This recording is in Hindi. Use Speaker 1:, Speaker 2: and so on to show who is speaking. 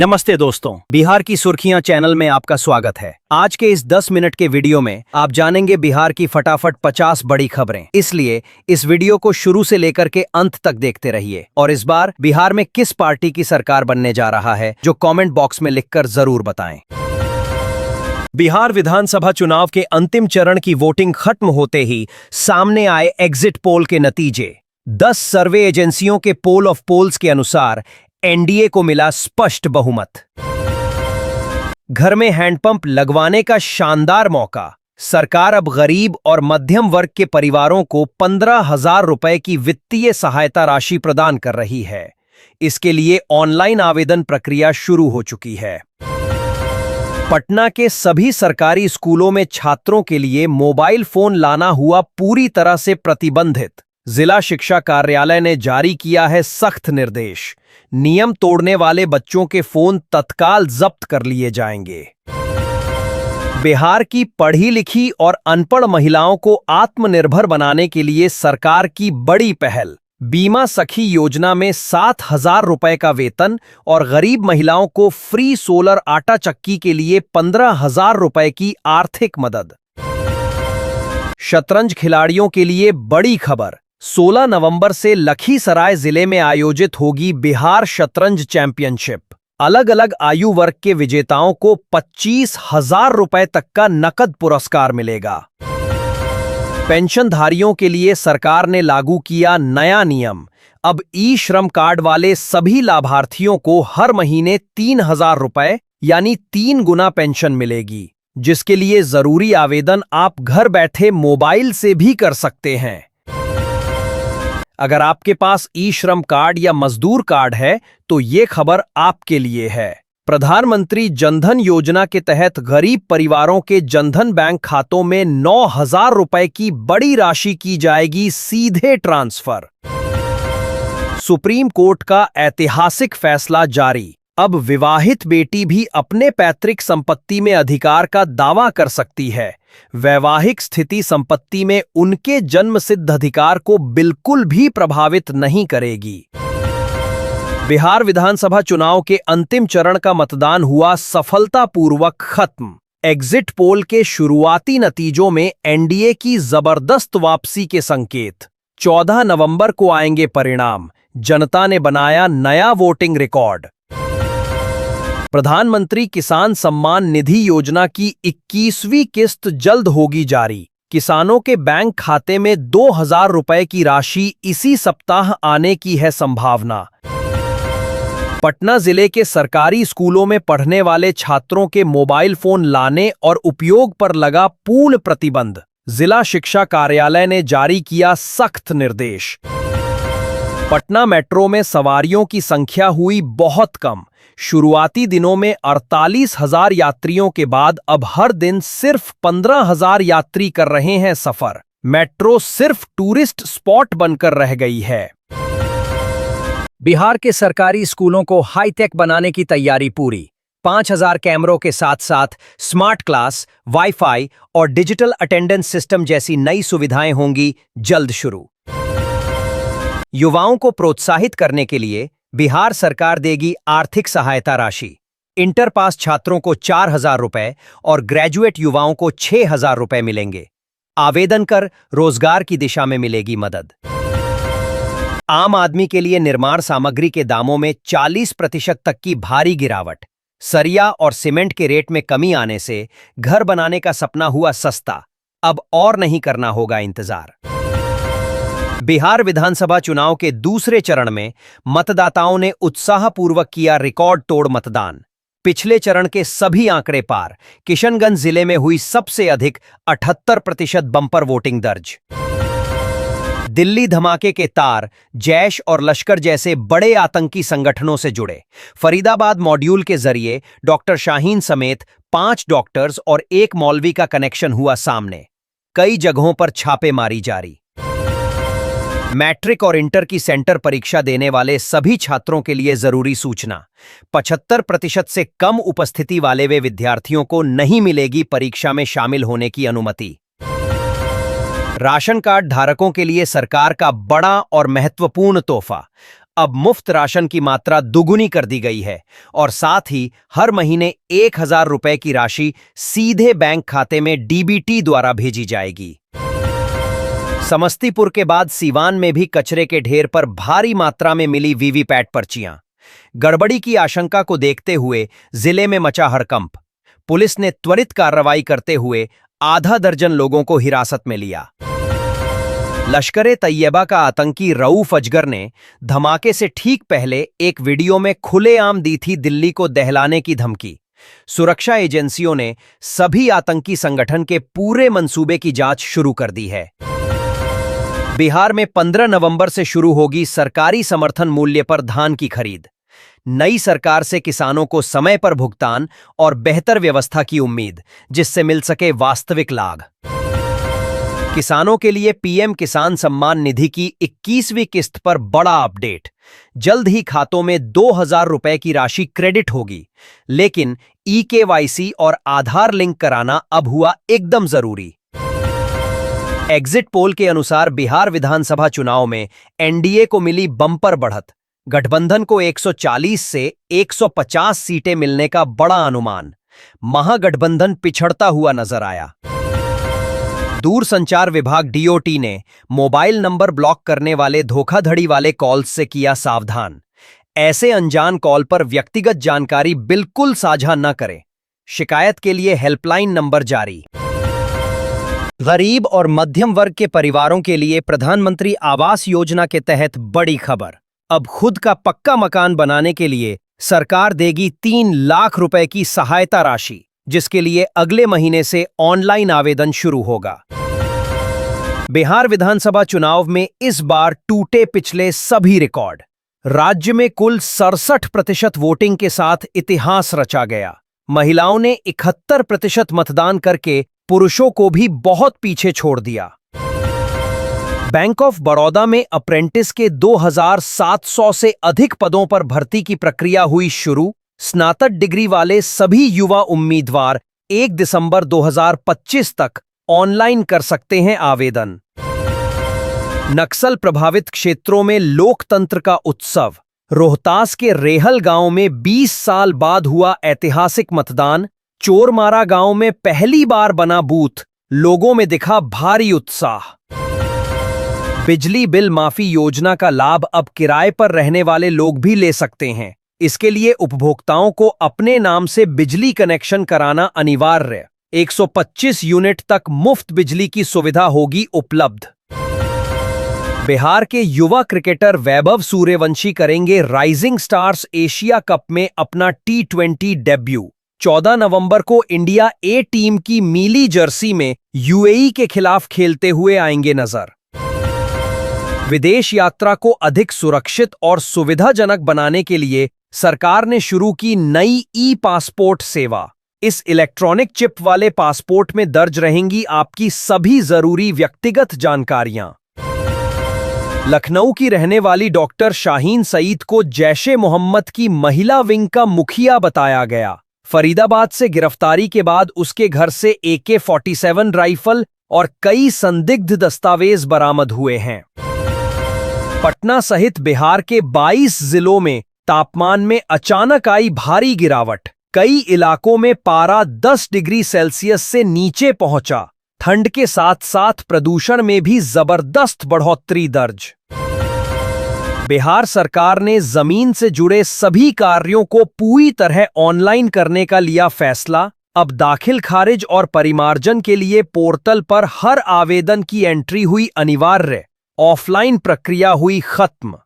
Speaker 1: नमस्ते दोस्तों, बिहार की सुर्खियां चैनल में आपका स्वागत है। आज के इस 10 मिनट के वीडियो में आप जानेंगे बिहार की फटाफट 50 बड़ी खबरें। इसलिए इस वीडियो को शुरू से लेकर के अंत तक देखते रहिए। और इस बार बिहार में किस पार्टी की सरकार बनने जा रहा है, जो कमेंट बॉक्स में लिखकर जरूर बताएं। बिहार विधानसभा चुनाव के अंतिम चरण की वोटिंग खत्म होते ही सामने आए एग्जिट पोल के नतीजे। 10 सर्वे एजेंसियों के पोल ऑफ पोल्स के अनुसार एनडीए को मिला स्पष्ट बहुमत। घर में हैंडपंप लगवाने का शानदार मौका। सरकार अब गरीब और मध्यम वर्ग के परिवारों को 15,000 रुपए की वित्तीय सहायता राशि प्रदान कर रही है। इसके लिए ऑनलाइन आवेदन प्रक्रिया शुरू हो चुकी है। पटना के सभी सरकारी स्कूलों में छात्रों के लिए मोबाइल फोन लाना हुआ पूरी तरह से प्रतिबंधित। जिला शिक्षा कार्यालय ने जारी किया है सख्त निर्देश। नियम तोड़ने वाले बच्चों के फोन तत्काल जब्त कर लिए जाएंगे। बिहार की पढ़ी लिखी और अनपढ़ महिलाओं को आत्मनिर्भर बनाने के लिए सरकार की बड़ी पहल। बीमा सखी योजना में 7,000 रुपए का वेतन और गरीब महिलाओं को फ्री सोलर आटा चक्की के लिए 15,000 रुपए की आर्थिक मदद। शतरंज खिलाड़ियों के लिए बड़ी खबर। 16 नवंबर से लखीसराय जिले में आयोजित होगी बिहार शतरंज चैंपियनशिप। अलग अलग आयु वर्ग के विजेताओं को 25,000 रुपए तक का नकद पुरस्कार मिलेगा। पेंशनधारियों के लिए सरकार ने लागू किया नया नियम। अब ई श्रम कार्ड वाले सभी लाभार्थियों को हर महीने 3,000 रुपए यानी 3 गुना पेंशन मिलेगी, जिसके लिए जरूरी आवेदन आप घर बैठे मोबाइल से भी कर सकते हैं। अगर आपके पास ई श्रम कार्ड या मजदूर कार्ड है तो ये खबर आपके लिए है। प्रधानमंत्री जनधन योजना के तहत गरीब परिवारों के जनधन बैंक खातों में 9,000 रुपए की बड़ी राशि की जाएगी सीधे ट्रांसफर। सुप्रीम कोर्ट का ऐतिहासिक फैसला जारी। अब विवाहित बेटी भी अपने पैतृक संपत्ति में अधिकार का दावा कर सकती है। वैवाहिक स्थिति संपत्ति में उनके जन्म सिद्ध अधिकार को बिल्कुल भी प्रभावित नहीं करेगी। बिहार विधानसभा चुनाव के अंतिम चरण का मतदान हुआ सफलतापूर्वक खत्म। एग्जिट पोल के शुरुआती नतीजों में एनडीए की जबरदस्त वापसी के संकेत। 14 नवंबर को आएंगे परिणाम। जनता ने बनाया नया वोटिंग रिकॉर्ड। प्रधानमंत्री किसान सम्मान निधि योजना की 21वीं किस्त जल्द होगी जारी। किसानों के बैंक खाते में 2,000 रुपए की राशि इसी सप्ताह आने की है संभावना। पटना जिले के सरकारी स्कूलों में पढ़ने वाले छात्रों के मोबाइल फोन लाने और उपयोग पर लगा पूर्ण प्रतिबंध। जिला शिक्षा कार्यालय ने जारी किया सख्त निर्देश। पटना मेट्रो में सवारियों की संख्या हुई बहुत कम। शुरुआती दिनों में 48,000 यात्रियों के बाद अब हर दिन सिर्फ 15,000 यात्री कर रहे हैं सफर। मेट्रो सिर्फ टूरिस्ट स्पॉट बनकर रह गई है। बिहार के सरकारी स्कूलों को हाईटेक बनाने की तैयारी पूरी। 5,000 कैमरों के साथ साथ स्मार्ट क्लास, वाईफाई और डिजिटल अटेंडेंस सिस्टम जैसी नई सुविधाएं होंगी जल्द शुरू। युवाओं को प्रोत्साहित करने के लिए बिहार सरकार देगी आर्थिक सहायता राशि। इंटर पास छात्रों को 4,000 रुपए और ग्रेजुएट युवाओं को 6,000 रुपए मिलेंगे। आवेदन कर रोजगार की दिशा में मिलेगी मदद। आम आदमी के लिए निर्माण सामग्री के दामों में 40% तक की भारी गिरावट। सरिया और सीमेंट के रेट में कमी आने से घर बनाने का सपना हुआ सस्ता। अब और नहीं करना होगा इंतजार। बिहार विधानसभा चुनाव के दूसरे चरण में मतदाताओं ने उत्साहपूर्वक किया रिकॉर्ड तोड़ मतदान। पिछले चरण के सभी आंकड़े पार। किशनगंज जिले में हुई सबसे अधिक 78% बम्पर वोटिंग दर्ज। दिल्ली धमाके के तार जैश और लश्कर जैसे बड़े आतंकी संगठनों से जुड़े। फरीदाबाद मॉड्यूल के जरिए डॉक्टर शाहीन समेत 5 डॉक्टर्स और 1 मौलवी का कनेक्शन हुआ सामने। कई जगहों पर छापेमारी जारी। मैट्रिक और इंटर की सेंटर परीक्षा देने वाले सभी छात्रों के लिए जरूरी सूचना। 75% से कम उपस्थिति वाले वे विद्यार्थियों को नहीं मिलेगी परीक्षा में शामिल होने की अनुमति। राशन कार्ड धारकों के लिए सरकार का बड़ा और महत्वपूर्ण तोहफा। अब मुफ्त राशन की मात्रा दुगुनी कर दी गई है और साथ ही हर महीने 1,000 रुपए की राशि सीधे बैंक खाते में डीबीटी द्वारा भेजी जाएगी। समस्तीपुर के बाद सीवान में भी कचरे के ढेर पर भारी मात्रा में मिली वीवीपैट पर्चियां। गड़बड़ी की आशंका को देखते हुए जिले में मचा हड़कंप। पुलिस ने त्वरित कार्रवाई करते हुए आधा दर्जन लोगों को हिरासत में लिया। लश्कर-ए-तैयबा का आतंकी रऊफ अजगर ने धमाके से ठीक पहले एक वीडियो में खुलेआम दी थी दिल्ली को दहलाने की धमकी। सुरक्षा एजेंसियों ने सभी आतंकी संगठन के पूरे मंसूबे की जांच शुरू कर दी है। बिहार में 15 नवंबर से शुरू होगी सरकारी समर्थन मूल्य पर धान की खरीद। नई सरकार से किसानों को समय पर भुगतान और बेहतर व्यवस्था की उम्मीद, जिससे मिल सके वास्तविक लाभ। किसानों के लिए पीएम किसान सम्मान निधि की 21वीं किस्त पर बड़ा अपडेट। जल्द ही खातों में 2,000 रुपए की राशि क्रेडिट होगी, लेकिन ईकेवाईसी और आधार लिंक कराना अब हुआ एकदम जरूरी। एग्जिट पोल के अनुसार बिहार विधानसभा चुनाव में एनडीए को मिली बम्पर बढ़त। गठबंधन को 140 से 150 सीटें मिलने का बड़ा अनुमान। महागठबंधन पिछड़ता हुआ नजर आया। दूरसंचार विभाग डीओटी ने मोबाइल नंबर ब्लॉक करने वाले धोखाधड़ी वाले कॉल्स से किया सावधान। ऐसे अनजान कॉल पर व्यक्तिगत जानकारी बिल्कुल साझा न करें। शिकायत के लिए हेल्पलाइन नंबर जारी। गरीब और मध्यम वर्ग के परिवारों के लिए प्रधानमंत्री आवास योजना के तहत बड़ी खबर। अब खुद का पक्का मकान बनाने के लिए सरकार देगी 3 लाख रुपए की सहायता राशि, जिसके लिए अगले महीने से ऑनलाइन आवेदन शुरू होगा। बिहार विधानसभा चुनाव में इस बार टूटे पिछले सभी रिकॉर्ड। राज्य में कुल 67% वोटिंग के साथ इतिहास रचा गया। महिलाओं ने 71% मतदान करके पुरुषों को भी बहुत पीछे छोड़ दिया। बैंक ऑफ बड़ौदा में अप्रेंटिस के 2,700 से अधिक पदों पर भर्ती की प्रक्रिया हुई शुरू। स्नातक डिग्री वाले सभी युवा उम्मीदवार 1 दिसंबर 2025 तक ऑनलाइन कर सकते हैं आवेदन। नक्सल प्रभावित क्षेत्रों में लोकतंत्र का उत्सव। रोहतास के रेहल गांव में 20 साल बाद हुआ ऐतिहासिक मतदान। चोरमारा गांव में पहली बार बना बूथ, लोगों में दिखा भारी उत्साह। बिजली बिल माफी योजना का लाभ अब किराए पर रहने वाले लोग भी ले सकते हैं। इसके लिए उपभोक्ताओं को अपने नाम से बिजली कनेक्शन कराना अनिवार्य। 125 यूनिट तक मुफ्त बिजली की सुविधा होगी उपलब्ध। बिहार के युवा क्रिकेटर वैभव सूर्यवंशी करेंगे राइजिंग स्टार्स एशिया कप में अपना T20 डेब्यू। 14 नवंबर को इंडिया ए टीम की नीली जर्सी में यूएई के खिलाफ खेलते हुए आएंगे नजर। विदेश यात्रा को अधिक सुरक्षित और सुविधाजनक बनाने के लिए सरकार ने शुरू की नई ई पासपोर्ट सेवा। इस इलेक्ट्रॉनिक चिप वाले पासपोर्ट में दर्ज रहेंगी आपकी सभी जरूरी व्यक्तिगत जानकारियां। लखनऊ की रहने वाली डॉक्टर शाहीन सईद को जैश-ए मोहम्मद की महिला विंग का मुखिया बताया गया। फरीदाबाद से गिरफ्तारी के बाद उसके घर से AK-47 राइफल और कई संदिग्ध दस्तावेज बरामद हुए हैं। पटना सहित बिहार के 22 जिलों में तापमान में अचानक आई भारी गिरावट। कई इलाकों में पारा 10 डिग्री सेल्सियस से नीचे पहुंचा। ठंड के साथ साथ प्रदूषण में भी जबरदस्त बढ़ोतरी दर्ज। बिहार सरकार ने जमीन से जुड़े सभी कार्यों को पूरी तरह ऑनलाइन करने का लिया फैसला। अब दाखिल खारिज और परिमार्जन के लिए पोर्टल पर हर आवेदन की एंट्री हुई अनिवार्य। ऑफलाइन प्रक्रिया हुई खत्म।